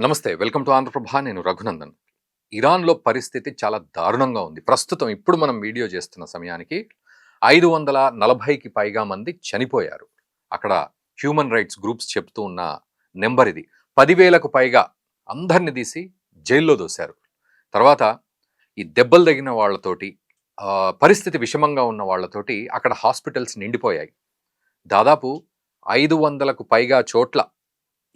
నమస్తే. Welcome to Andhraprabha. నేను రఘునందన్. ఇరాన్‌లో పరిస్థితి చాలా దారుణంగా ఉంది. ప్రస్తుతం ఇప్పుడు మనం వీడియో చేస్తున్న సమయానికి 540కి పైగా మంది చనిపోయారు. అక్కడ హ్యూమన్ రైట్స్ గ్రూప్స్ చెప్తూ ఉన్న నంబర్ ఇది. 10,000కు పైగా అందరిని తీసి జైల్లో దోశారు. తర్వాత ఈ దెబ్బలు తగిన వాళ్ళతోటి పరిస్థితి విషమంగా ఉన్న వాళ్ళతోటి అక్కడ హాస్పిటల్స్ నిండిపోయాయి. దాదాపు 500కు పైగా చోట్ల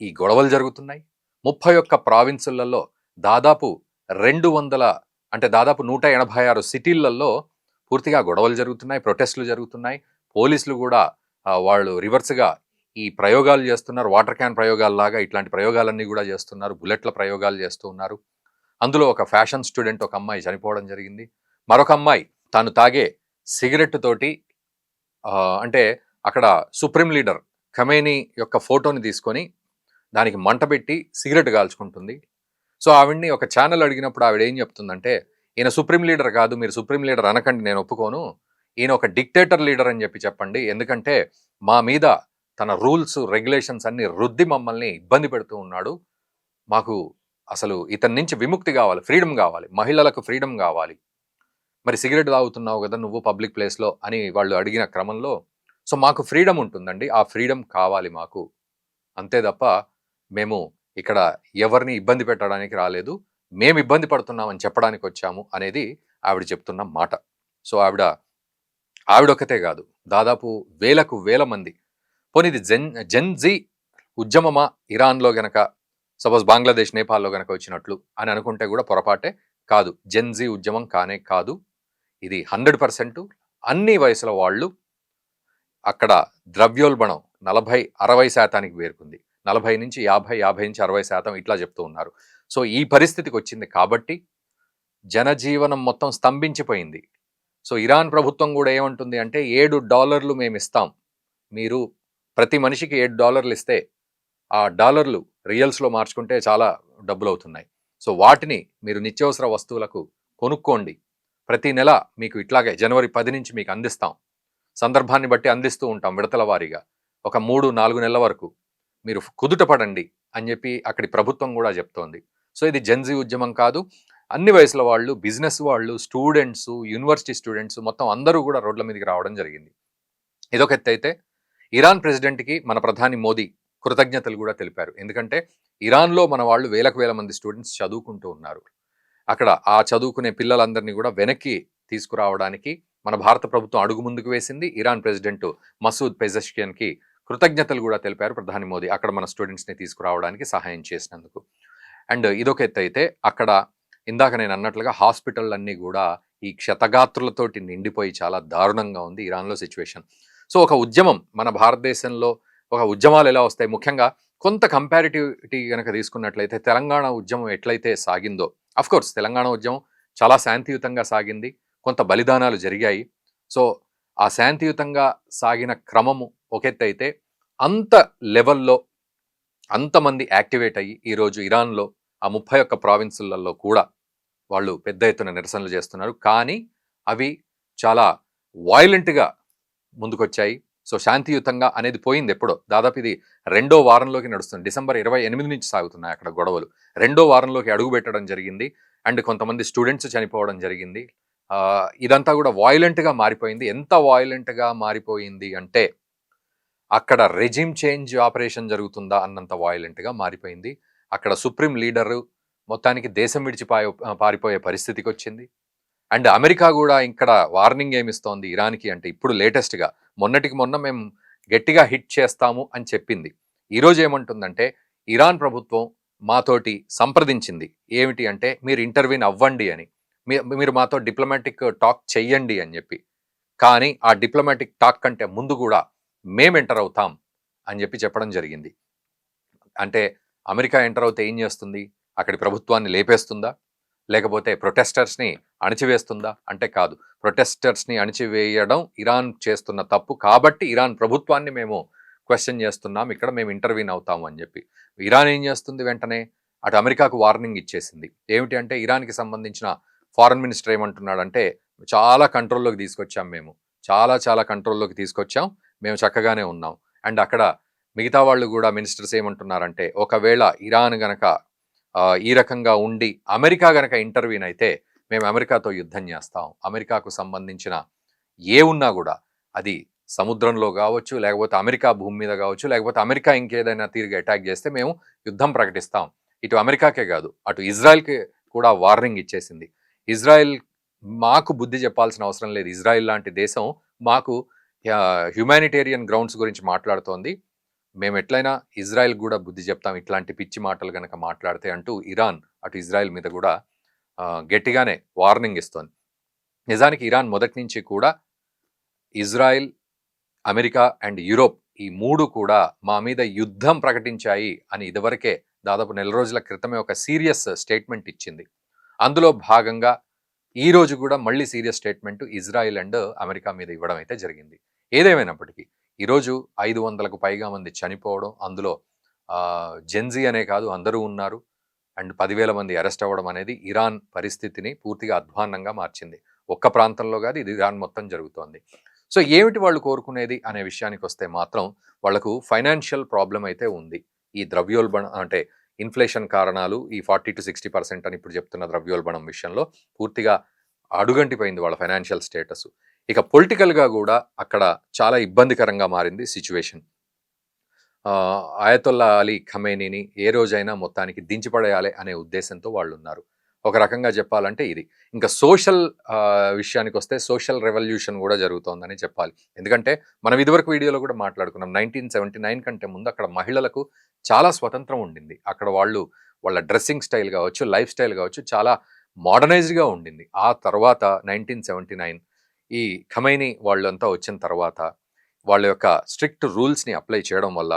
ఈ గొడవలు జరుగుతున్నాయి. 31 ప్రావిన్సులలో దాదాపు 200 అంటే దాదాపు 186 సిటీలలో పూర్తిగా గొడవలు జరుగుతున్నాయి, ప్రొటెస్టులు జరుగుతున్నాయి. పోలీసులు కూడా వాళ్ళు రివర్స్‌గా ఈ ప్రయోగాలు చేస్తున్నారు. వాటర్ క్యాన్ ప్రయోగాల్లాగా ఇట్లాంటి ప్రయోగాలన్నీ కూడా చేస్తున్నారు. బుల్లెట్ల ప్రయోగాలు చేస్తూ ఉన్నారు. అందులో ఒక ఫ్యాషన్ స్టూడెంట్ ఒక అమ్మాయి చనిపోవడం జరిగింది. మరొక అమ్మాయి తాను తాగే సిగరెట్ తోటి అంటే అక్కడ సుప్రీం లీడర్ ఖమేనీ యొక్క ఫోటోని తీసుకొని దానికి మంట పెట్టి సిగరెట్ కాల్చుకుంటుంది. సో ఆవిడ్ని ఒక ఛానల్ అడిగినప్పుడు ఆవిడ ఏం చెప్తుందంటే, ఈయన సుప్రీం లీడర్ కాదు, మీరు సుప్రీం లీడర్ అనకండి, నేను ఒప్పుకోను. ఈయన ఒక డిక్టేటర్ లీడర్ అని చెప్పండి. ఎందుకంటే మా మీద తన రూల్స్ రెగ్యులేషన్స్ అన్ని రుద్ది మమ్మల్ని ఇబ్బంది పెడుతూ ఉన్నాడు. మాకు అసలు ఇతని నుంచి విముక్తి కావాలి, ఫ్రీడమ్ కావాలి, మహిళలకు ఫ్రీడమ్ కావాలి. మరి సిగరెట్ తాగుతున్నావు కదా నువ్వు పబ్లిక్ ప్లేస్లో అని వాళ్ళు అడిగిన క్రమంలో, సో మాకు ఫ్రీడమ్ ఉంటుందండి, ఆ ఫ్రీడమ్ కావాలి మాకు, అంతే తప్ప మేము ఇక్కడ ఎవరిని ఇబ్బంది పెట్టడానికి రాలేదు, మేము ఇబ్బంది పడుతున్నామని చెప్పడానికి వచ్చాము అనేది ఆవిడ చెప్తున్న మాట. సో ఆవిడొక్కతే కాదు, దాదాపు వేల మంది. పోనీ ఇది జెన్జీ ఉద్యమమా ఇరాన్లో గనక, సపోజ్ బంగ్లాదేశ్ నేపాల్లో గనక వచ్చినట్లు అని అనుకుంటే కూడా పొరపాటే. కాదు, జెన్జీ ఉద్యమం కానే కాదు. ఇది 100% అన్ని వయసుల వాళ్ళు. అక్కడ ద్రవ్యోల్బణం 40-60% పేరుకుంది. 40 నుంచి 50, 50 నుంచి 60% ఇట్లా చెప్తూ ఉన్నారు. సో ఈ పరిస్థితికి వచ్చింది కాబట్టి జనజీవనం మొత్తం స్తంభించిపోయింది. సో ఇరాన్ ప్రభుత్వం కూడా ఏమంటుంది అంటే, $7 మేము ఇస్తాం, మీరు ప్రతి మనిషికి $7 ఇస్తే ఆ డాలర్లు రియల్స్లో మార్చుకుంటే చాలా డబ్బులు అవుతున్నాయి. సో వాటిని మీరు నిత్యావసర వస్తువులకు కొనుక్కోండి, ప్రతి నెల మీకు ఇట్లాగే జనవరి 10 నుంచి మీకు అందిస్తాం, సందర్భాన్ని బట్టి అందిస్తూ ఉంటాం విడతల వారీగా, ఒక 3-4 నెలల వరకు మీరు కుదుట పడండి అని చెప్పి అక్కడి ప్రభుత్వం కూడా చెప్తోంది. సో ఇది జెన్జీ ఉద్యమం కాదు, అన్ని వయసుల వాళ్ళు, బిజినెస్ వాళ్ళు, స్టూడెంట్స్, యూనివర్సిటీ స్టూడెంట్స్ మొత్తం అందరూ కూడా రోడ్ల మీదకి రావడం జరిగింది. ఇదొక ఎత్తు అయితే, ఇరాన్ ప్రెసిడెంట్కి మన ప్రధాని మోదీ కృతజ్ఞతలు కూడా తెలిపారు. ఎందుకంటే ఇరాన్లో మన వాళ్ళు వేల మంది స్టూడెంట్స్ చదువుకుంటూ ఉన్నారు. అక్కడ ఆ చదువుకునే పిల్లలందరినీ కూడా వెనక్కి తీసుకురావడానికి మన భారత ప్రభుత్వం అడుగు ముందుకు వేసింది. ఇరాన్ ప్రెసిడెంట్ మసూద్ పెజెష్కియాన్కి కృతజ్ఞతలు కూడా తెలిపారు ప్రధాని మోదీ, అక్కడ మన స్టూడెంట్స్ని తీసుకురావడానికి సహాయం చేసినందుకు. అండ్ ఇదొక ఎత్తు అయితే, అక్కడ ఇందాక నేను అన్నట్లుగా హాస్పిటల్ కూడా ఈ క్షతగాత్రులతోటి నిండిపోయి చాలా దారుణంగా ఉంది ఇరాన్లో సిచ్యువేషన్. సో ఒక ఉద్యమం, మన భారతదేశంలో ఒక ఉద్యమాలు ఎలా వస్తాయి, ముఖ్యంగా కొంత కంపారిటివిటీ కనుక తీసుకున్నట్లయితే తెలంగాణ ఉద్యమం ఎట్లయితే సాగిందో, కోర్స్ తెలంగాణ ఉద్యమం చాలా శాంతియుతంగా సాగింది, కొంత బలిదానాలు జరిగాయి. సో ఆ శాంతియుతంగా సాగిన క్రమము ఒక ఎత్తు అయితే, అంత లెవెల్లో అంతమంది యాక్టివేట్ అయ్యి ఈరోజు ఇరాన్లో ఆ 31 ప్రావిన్సులలో కూడా వాళ్ళు పెద్ద ఎత్తున నిరసనలు చేస్తున్నారు. కానీ అవి చాలా వాయిలెంట్గా ముందుకొచ్చాయి. సో శాంతియుతంగా అనేది పోయింది ఎప్పుడో. దాదాపు ఇది 2వ వారంలోకి నడుస్తుంది. డిసెంబర్ 28 నుంచి సాగుతున్నాయి అక్కడ గొడవలు. 2వ వారంలోకి అడుగు పెట్టడం జరిగింది. అండ్ కొంతమంది స్టూడెంట్స్ చనిపోవడం జరిగింది. ఇదంతా కూడా వాయిలెంట్గా మారిపోయింది. ఎంత వాయిలెంట్గా మారిపోయింది అంటే, అక్కడ రెజిమ్ చేంజ్ ఆపరేషన్ జరుగుతుందా అన్నంత వాయిలెంట్గా మారిపోయింది. అక్కడ సుప్రీం లీడరు మొత్తానికి దేశం విడిచి పారిపోయే పరిస్థితికి వచ్చింది. అండ్ అమెరికా కూడా ఇక్కడ వార్నింగ్ ఏమిస్తోంది ఇరాన్కి అంటే, ఇప్పుడు లేటెస్ట్గా మొన్నటికి మొన్న మేము గట్టిగా హిట్ చేస్తాము అని చెప్పింది. ఈరోజు ఏమంటుందంటే, ఇరాన్ ప్రభుత్వం మాతోటి సంప్రదించింది. ఏమిటి అంటే, మీరు ఇంటర్వ్యూన్ అవ్వండి అని, మీరు మాతో డిప్లొమాటిక్ టాక్ చెయ్యండి అని చెప్పి. కానీ ఆ డిప్లొమాటిక్ టాక్ కంటే ముందు కూడా మేము ఎంటర్ అవుతాం అని చెప్పడం జరిగింది. అంటే అమెరికా ఎంటర్ అవుతే ఏం చేస్తుంది, అక్కడి ప్రభుత్వాన్ని లేపేస్తుందా, లేకపోతే ప్రొటెస్టర్స్ని అణిచివేస్తుందా అంటే కాదు. ప్రొటెస్టర్స్ని అణిచివేయడం ఇరాన్ చేస్తున్న తప్పు కాబట్టి ఇరాన్ ప్రభుత్వాన్ని మేము క్వశ్చన్ చేస్తున్నాం, ఇక్కడ మేము ఇంటర్వ్యూన్ అవుతాము అని చెప్పి. ఇరాన్ ఏం చేస్తుంది, వెంటనే అటు అమెరికాకు వార్నింగ్ ఇచ్చేసింది. ఏమిటి అంటే, ఇరాన్కి సంబంధించిన ఫారెన్ మినిస్టర్ ఏమంటున్నాడంటే, చాలా కంట్రోల్లోకి తీసుకొచ్చాం, మేము చాలా కంట్రోల్లోకి తీసుకొచ్చాం, మేము చక్కగానే ఉన్నాం. అండ్ అక్కడ మిగతా వాళ్ళు కూడా మినిస్టర్స్ ఏమంటున్నారంటే, ఒకవేళ ఇరాన్ గనక ఈ రకంగా ఉండి అమెరికా గనక ఇంటర్వ్యూన్ అయితే మేము అమెరికాతో యుద్ధం చేస్తాం. అమెరికాకు సంబంధించిన ఏ ఉన్నా కూడా అది సముద్రంలో కావచ్చు, లేకపోతే అమెరికా భూమి మీద కావచ్చు, లేకపోతే అమెరికా ఇంకేదైనా తిరిగి అటాక్ చేస్తే మేము యుద్ధం ప్రకటిస్తాం. ఇటు అమెరికాకే కాదు, అటు ఇజ్రాయెల్కి కూడా వార్నింగ్ ఇచ్చేసింది. ఇజ్రాయెల్ మాకు బుద్ధి చెప్పాల్సిన అవసరం లేదు. ఇజ్రాయెల్ లాంటి దేశం మాకు హ్యుమానిటేరియన్ గ్రౌండ్స్ గురించి మాట్లాడుతోంది. మేము ఎట్లయినా ఇజ్రాయెల్ కూడా బుద్ధి చెప్తాం ఇట్లాంటి పిచ్చి మాటలు గనక మాట్లాడితే అంటూ ఇరాన్ అటు ఇజ్రాయెల్ మీద కూడా గట్టిగానే వార్నింగ్ ఇస్తోంది. నిజానికి ఇరాన్ మొదటి నుంచి కూడా ఇజ్రాయెల్, అమెరికా అండ్ యూరోప్ ఈ 3 కూడా మా మీద యుద్ధం ప్రకటించాయి అని ఇదివరకే దాదాపు నెల రోజుల క్రితమే ఒక సీరియస్ స్టేట్మెంట్ ఇచ్చింది. అందులో భాగంగా ఈ రోజు కూడా మళ్ళీ serious statement Israel and America మీద ఇవ్వడం అయితే జరిగింది. ఏదేమైనప్పటికీ ఈరోజు 500కు పైగా మంది చనిపోవడం, అందులో జెన్జీ అనే కాదు అందరూ ఉన్నారు, అండ్ 10,000 మంది అరెస్ట్ అవ్వడం అనేది ఇరాన్ పరిస్థితిని పూర్తిగా అధ్వాన్నంగా మార్చింది. ఒక్క ప్రాంతంలో కాదు, ఇది ఇరాన్ మొత్తం జరుగుతోంది. సో ఏమిటి వాళ్ళు కోరుకునేది అనే విషయానికి వస్తే మాత్రం వాళ్లకు ఫైనాన్షియల్ ప్రాబ్లం అయితే ఉంది. ఈ ద్రవ్యోల్బణం అంటే ఇన్ఫ్లేషన్ కారణాలు, ఈ 40 to 60% అని ఇప్పుడు చెప్తున్న ద్రవ్యోల్బణం విషయంలో పూర్తిగా అడుగంటిపోయింది వాళ్ళ ఫైనాన్షియల్ స్టేటస్. ఇక పొలిటికల్గా కూడా అక్కడ చాలా ఇబ్బందికరంగా మారింది సిచ్యువేషన్. ఆయతొల్లా అలీ ఖమేనీని ఏ రోజైనా మొత్తానికి దించిపడేయాలి అనే ఉద్దేశంతో వాళ్ళు ఉన్నారు. ఒక రకంగా చెప్పాలంటే ఇది. ఇంకా సోషల్ విషయానికి వస్తే సోషల్ రెవల్యూషన్ కూడా జరుగుతోందని చెప్పాలి. ఎందుకంటే మనం ఇదివరకు వీడియోలో కూడా మాట్లాడుకున్నాం. 1979 కంటే ముందు అక్కడ మహిళలకు చాలా స్వతంత్రం ఉండింది. అక్కడ వాళ్ళ డ్రెస్సింగ్ స్టైల్ కావచ్చు, లైఫ్ స్టైల్ కావచ్చు చాలా మోడర్నైజ్డ్గా ఉండింది. ఆ తర్వాత 1979 ఈ ఖమైనీ వాళ్ళంతా వచ్చిన తర్వాత వాళ్ళ యొక్క స్ట్రిక్ట్ రూల్స్ని అప్లై చేయడం వల్ల,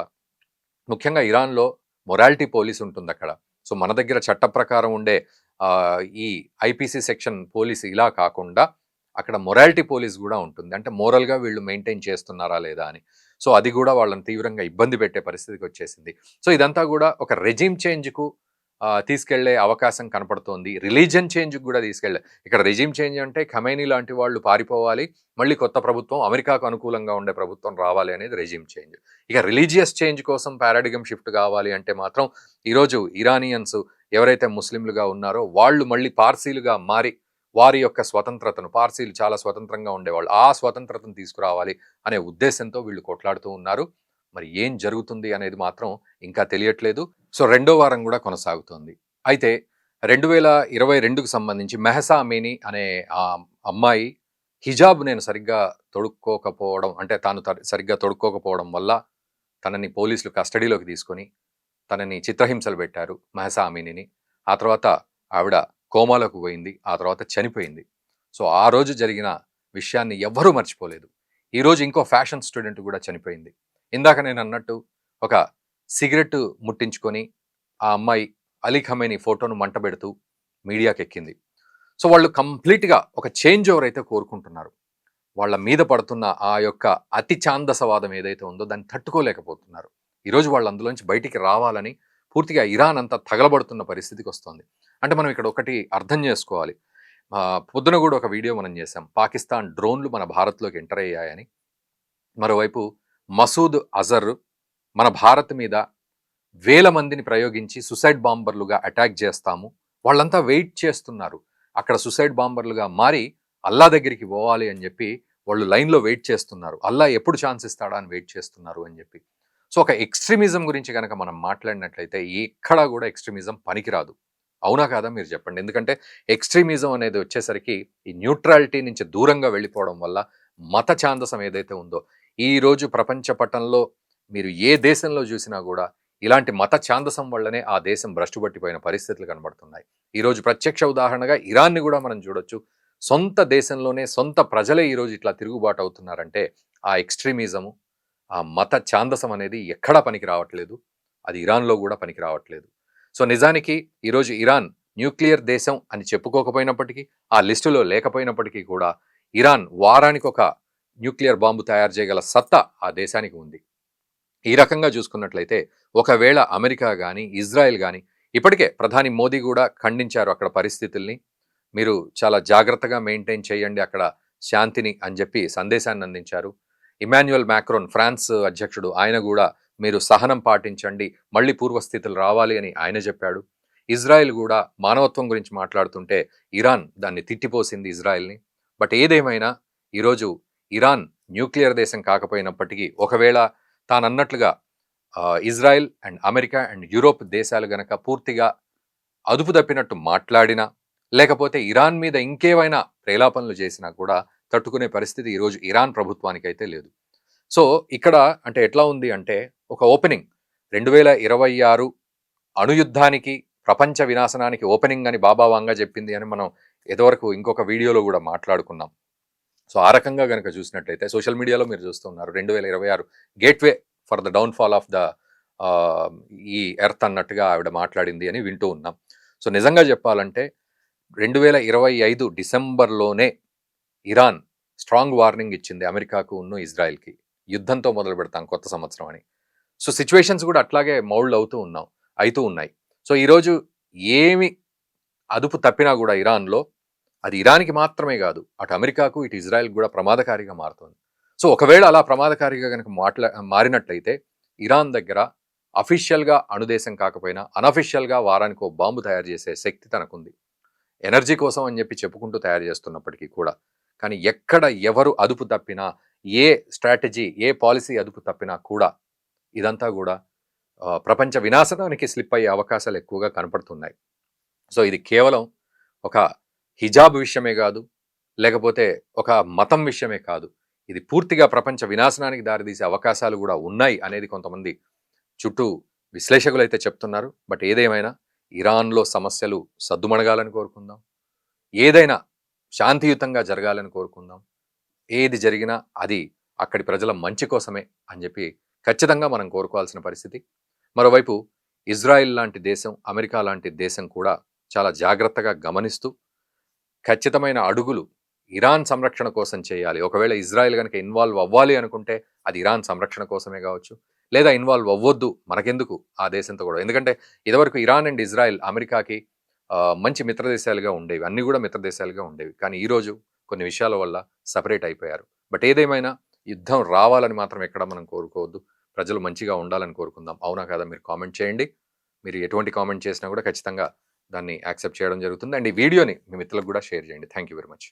ముఖ్యంగా ఇరాన్లో మొరాలిటీ పోలీస్ ఉంటుంది అక్కడ. సో మన దగ్గర చట్ట ప్రకారం ఉండే ఈ ఐపీసీ సెక్షన్ పోలీస్ ఇలా కాకుండా అక్కడ మొరాలిటీ పోలీస్ కూడా ఉంటుంది. అంటే మోరల్గా వీళ్ళు మెయింటైన్ చేస్తున్నారా లేదా అని. సో అది కూడా వాళ్ళని తీవ్రంగా ఇబ్బంది పెట్టే పరిస్థితికి వచ్చేసింది. సో ఇదంతా కూడా ఒక రెజిమ్ చేంజ్కు తీసుకెళ్లే అవకాశం కనపడుతోంది. రిలీజియన్ చేంజ్కి కూడా ఇక్కడ రెజిమ్ చేంజ్ అంటే ఖమైనీ లాంటి వాళ్ళు పారిపోవాలి, మళ్ళీ కొత్త ప్రభుత్వం అమెరికాకు అనుకూలంగా ఉండే ప్రభుత్వం రావాలి అనేది రెజిమ్ చేంజ్. ఇక రిలీజియస్ చేంజ్ కోసం పారాడిగమ్ షిఫ్ట్ కావాలి అంటే మాత్రం ఈరోజు ఇరానియన్స్ ఎవరైతే ముస్లింలుగా ఉన్నారో వాళ్ళు మళ్ళీ పార్సీలుగా మారి వారి యొక్క స్వతంత్రతను, పార్సీలు చాలా స్వతంత్రంగా ఉండేవాళ్ళు, ఆ స్వతంత్రతను తీసుకురావాలి అనే ఉద్దేశంతో వీళ్ళు కొట్లాడుతూ ఉన్నారు. మరి ఏం జరుగుతుంది అనేది మాత్రం ఇంకా తెలియట్లేదు. సో రెండో వారం కూడా కొనసాగుతుంది. అయితే 2022కు సంబంధించి మెహసా అమీనీ అనే ఆ అమ్మాయి హిజాబ్ నేను సరిగ్గా తొడుక్కోకపోవడం, అంటే తాను సరిగ్గా తొడుక్కోకపోవడం వల్ల తనని పోలీసులు కస్టడీలోకి తీసుకొని తనని చిత్రహింసలు పెట్టారు మెహసా అమీనీని. ఆ తర్వాత ఆవిడ కోమాలోకి పోయింది, ఆ తర్వాత చనిపోయింది. సో ఆ రోజు జరిగిన విషయాన్ని ఎవ్వరూ మర్చిపోలేదు. ఈరోజు ఇంకో ఫ్యాషన్ స్టూడెంట్ కూడా చనిపోయింది. ఇందాక నేను అన్నట్టు ఒక సిగరెట్ ముట్టించుకొని ఆ అమ్మాయి అలీ ఖమేనీ ఫోటోను మంట పెడుతూ మీడియాకి ఎక్కింది. సో వాళ్ళు కంప్లీట్గా ఒక చేంజ్ ఓవర్ అయితే కోరుకుంటున్నారు. వాళ్ళ మీద పడుతున్న ఆ యొక్క అతి ఛాందసవాదం ఏదైతే ఉందో దాన్ని తట్టుకోలేకపోతున్నారు. ఈరోజు వాళ్ళు అందులోంచి బయటికి రావాలని పూర్తిగా ఇరాన్ అంతా తగలబడుతున్న పరిస్థితికి వస్తుంది. అంటే మనం ఇక్కడ ఒకటి అర్థం చేసుకోవాలి. పొద్దున కూడా ఒక వీడియో మనం చేసాం, పాకిస్తాన్ డ్రోన్లు మన భారత్లోకి ఎంటర్ అయ్యాయని. మరోవైపు మసూద్ అజర్ మన భారత్ మీద వేల మందిని ప్రయోగించి సుసైడ్ బాంబర్లుగా అటాక్ చేస్తాము, వాళ్ళంతా వెయిట్ చేస్తున్నారు, అక్కడ సుసైడ్ బాంబర్లుగా మారి అల్లా దగ్గరికి పోవాలి అని చెప్పి వాళ్ళు లైన్లో వెయిట్ చేస్తున్నారు, అల్లా ఎప్పుడు ఛాన్స్ ఇస్తాడా అని వెయిట్ చేస్తున్నారు అని చెప్పి. సో ఒక ఎక్స్ట్రీమిజం గురించి కనుక మనం మాట్లాడినట్లయితే ఎక్కడా కూడా ఎక్స్ట్రీమిజం పనికిరాదు. అవునా కాదా మీరు చెప్పండి. ఎందుకంటే ఎక్స్ట్రీమిజం అనేది వచ్చేసరికి ఈ న్యూట్రాలిటీ నుంచి దూరంగా వెళ్ళిపోవడం వల్ల మత ఛాందసం ఏదైతే ఉందో, ఈరోజు ప్రపంచ పటంలో మీరు ఏ దేశంలో చూసినా కూడా ఇలాంటి మత ఛాందసం వల్లనే ఆ దేశం భ్రష్టుపట్టిపోయిన పరిస్థితులు కనబడుతున్నాయి. ఈరోజు ప్రత్యక్ష ఉదాహరణగా ఇరాన్ని కూడా మనం చూడొచ్చు. సొంత దేశంలోనే సొంత ప్రజలే ఈరోజు ఇట్లా తిరుగుబాటు అవుతున్నారంటే ఆ ఎక్స్ట్రీమిజము, ఆ మత ఛాందసం అనేది ఎక్కడా పనికి రావట్లేదు. అది ఇరాన్లో కూడా పనికి రావట్లేదు. సో నిజానికి ఈరోజు ఇరాన్ న్యూక్లియర్ దేశం అని చెప్పుకోకపోయినప్పటికీ, ఆ లిస్టులో లేకపోయినప్పటికీ కూడా ఇరాన్ వారానికి ఒక న్యూక్లియర్ బాంబు తయారు చేయగల సత్తా ఆ దేశానికి ఉంది. ఈ రకంగా చూసుకున్నట్లయితే ఒకవేళ అమెరికా కానీ ఇజ్రాయెల్ కానీ, ఇప్పటికే ప్రధాని మోదీ కూడా ఖండించారు అక్కడ పరిస్థితుల్ని, మీరు చాలా జాగ్రత్తగా మెయింటైన్ చేయండి అక్కడ శాంతిని అని చెప్పి సందేశాన్ని అందించారు. ఇమాన్యుయల్ మ్యాక్రోన్ ఫ్రాన్స్ అధ్యక్షుడు, ఆయన కూడా మీరు సహనం పాటించండి, మళ్ళీ పూర్వస్థితులు రావాలి అని ఆయన చెప్పాడు. ఇజ్రాయెల్ కూడా మానవత్వం గురించి మాట్లాడుతుంటే ఇరాన్ దాన్ని తిట్టిపోసింది ఇజ్రాయెల్ని. బట్ ఏదేమైనా ఈరోజు ఇరాన్ న్యూక్లియర్ దేశం కాకపోయినప్పటికీ ఒకవేళ తానన్నట్లుగా Israel and America and Europe దేశాలు గనక పూర్తిగా అదుపు తప్పినట్టు మాట్లాడినా, లేకపోతే ఇరాన్ మీద ఇంకేమైనా ప్రేలాపనలు చేసినా కూడా తట్టుకునే పరిస్థితి ఈరోజు ఇరాన్ ప్రభుత్వానికైతే లేదు. సో ఇక్కడ అంటే ఎట్లా ఉంది అంటే ఒక ఓపెనింగ్ 2026 అణుయుద్ధానికి, ప్రపంచ వినాశనానికి ఓపెనింగ్ అని బాబా వాంగా చెప్పింది అని మనం ఇదివరకు ఇంకొక వీడియోలో కూడా మాట్లాడుకున్నాం. సో ఆ రకంగా గనక చూసినట్లయితే సోషల్ మీడియాలో మీరు చూస్తున్నారు 2026 gateway for the downfall of the ఈ ఎర్త్ అన్నట్టుగా ఆవిడ మాట్లాడింది అని వింటూ ఉన్నాం. సో నిజంగా చెప్పాలంటే 2025 డిసెంబర్లోనే ఇరాన్ స్ట్రాంగ్ వార్నింగ్ ఇచ్చింది అమెరికాకు ఉన్ను ఇజ్రాయెల్కి, యుద్ధంతో మొదలు పెడతాం కొత్త సంవత్సరం అని. సో సిచ్యువేషన్స్ కూడా అట్లాగే మౌల్డ్ అవుతూ ఉన్నాయి. సో ఈరోజు ఏమి అదుపు తప్పినా కూడా ఇరాన్లో అది ఇరాన్కి మాత్రమే కాదు, అటు అమెరికాకు ఇటు ఇజ్రాయెల్ కూడా ప్రమాదకారిగా మారుతుంది. సో ఒకవేళ అలా ప్రమాదకారిగా కనుక మారినట్లయితే ఇరాన్ దగ్గర అఫీషియల్గా అణుదేశం కాకపోయినా అనఫీషియల్గా వారానికి ఓ బాంబు తయారు చేసే శక్తి తనకుంది. ఎనర్జీ కోసం అని చెప్పి చెప్పుకుంటూ తయారు చేస్తున్నప్పటికీ కూడా. కానీ ఎక్కడ ఎవరు అదుపు తప్పినా, ఏ స్ట్రాటజీ, ఏ పాలసీ అదుపు తప్పినా కూడా ఇదంతా కూడా ప్రపంచ వినాశనానికి స్లిప్ అయ్యే అవకాశాలు ఎక్కువగా కనపడుతున్నాయి. సో ఇది కేవలం ఒక హిజాబ్ విషయమే కాదు, లేకపోతే ఒక మతం విషయమే కాదు, ఇది పూర్తిగా ప్రపంచ వినాశనానికి దారితీసే అవకాశాలు కూడా ఉన్నాయి అనేది కొంతమంది చుట్టూ విశ్లేషకులు అయితే చెప్తున్నారు. బట్ ఏదేమైనా ఇరాన్లో సమస్యలు సద్దుమణగాలని కోరుకుందాం, ఏదైనా శాంతియుతంగా జరగాలని కోరుకుందాం. ఏది జరిగినా అది అక్కడి ప్రజల మంచి కోసమే అని చెప్పి ఖచ్చితంగా మనం కోరుకోవాల్సిన పరిస్థితి. మరోవైపు ఇజ్రాయిల్ లాంటి దేశం, అమెరికా లాంటి దేశం కూడా చాలా జాగ్రత్తగా గమనిస్తూ ఖచ్చితమైన అడుగులు ఇరాన్ సంరక్షణ కోసం చేయాలి. ఒకవేళ ఇజ్రాయెల్ కనుక ఇన్వాల్వ్ అవ్వాలి అనుకుంటే అది ఇరాన్ సంరక్షణ కోసమే కావచ్చు, లేదా ఇన్వాల్వ్ అవ్వొద్దు, మనకెందుకు ఆ దేశంతో కూడా. ఎందుకంటే ఇదివరకు ఇరాన్ అండ్ ఇజ్రాయెల్ అమెరికాకి మంచి మిత్రదేశాలుగా ఉండేవి, అన్నీ కూడా మిత్రదేశాలుగా ఉండేవి. కానీ ఈరోజు కొన్ని విషయాల వల్ల సపరేట్ అయిపోయారు. బట్ ఏదేమైనా యుద్ధం రావాలని మాత్రం ఎక్కడ మనం కోరుకోవద్దు, ప్రజలు మంచిగా ఉండాలని కోరుకుందాం. అవునా కాదా మీరు కామెంట్ చేయండి. మీరు ఎటువంటి కామెంట్ చేసినా కూడా ఖచ్చితంగా దాన్ని యాక్సెప్ట్ చేయడం జరుగుతుంది. అండ్ ఈ వీడియోని మీ మిత్రులకు కూడా షేర్ చేయండి. Thank you very much.